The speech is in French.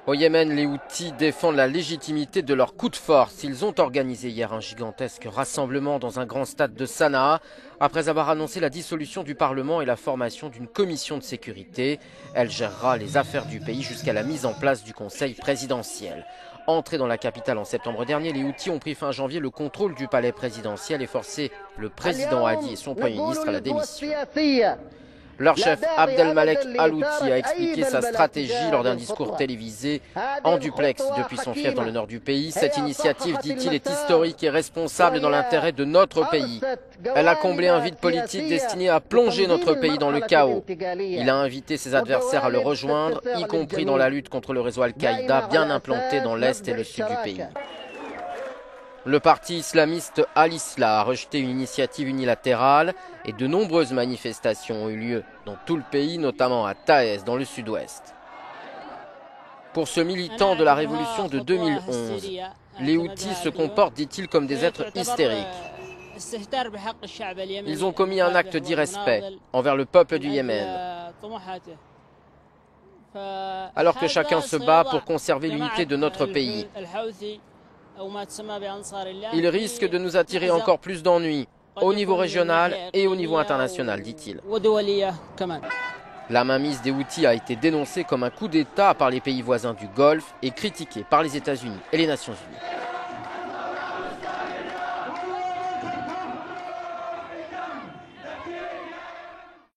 Au Yémen, les Houthis défendent la légitimité de leur coup de force. Ils ont organisé hier un gigantesque rassemblement dans un grand stade de Sanaa, après avoir annoncé la dissolution du Parlement et la formation d'une commission de sécurité. Elle gérera les affaires du pays jusqu'à la mise en place du conseil présidentiel. Entrés dans la capitale en septembre dernier, les Houthis ont pris fin janvier le contrôle du palais présidentiel et forcé le président Hadi et son premier ministre à la démission. Leur chef Abdelmalek Al-Houthi a expliqué sa stratégie lors d'un discours télévisé en duplex depuis son fief dans le nord du pays. Cette initiative, dit-il, est historique et responsable dans l'intérêt de notre pays. Elle a comblé un vide politique destiné à plonger notre pays dans le chaos. Il a invité ses adversaires à le rejoindre, y compris dans la lutte contre le réseau Al-Qaïda, bien implanté dans l'est et le sud du pays. Le parti islamiste Al-Islah a rejeté une initiative unilatérale et de nombreuses manifestations ont eu lieu dans tout le pays, notamment à Taïs, dans le sud-ouest. Pour ce militant de la révolution de 2011, les Houthis se comportent, dit-il, comme des êtres hystériques. Ils ont commis un acte d'irrespect envers le peuple du Yémen, alors que chacun se bat pour conserver l'unité de notre pays. Il risque de nous attirer encore plus d'ennuis, au niveau régional et au niveau international, dit-il. La mainmise des Houthis a été dénoncée comme un coup d'État par les pays voisins du Golfe et critiquée par les États-Unis et les Nations Unies.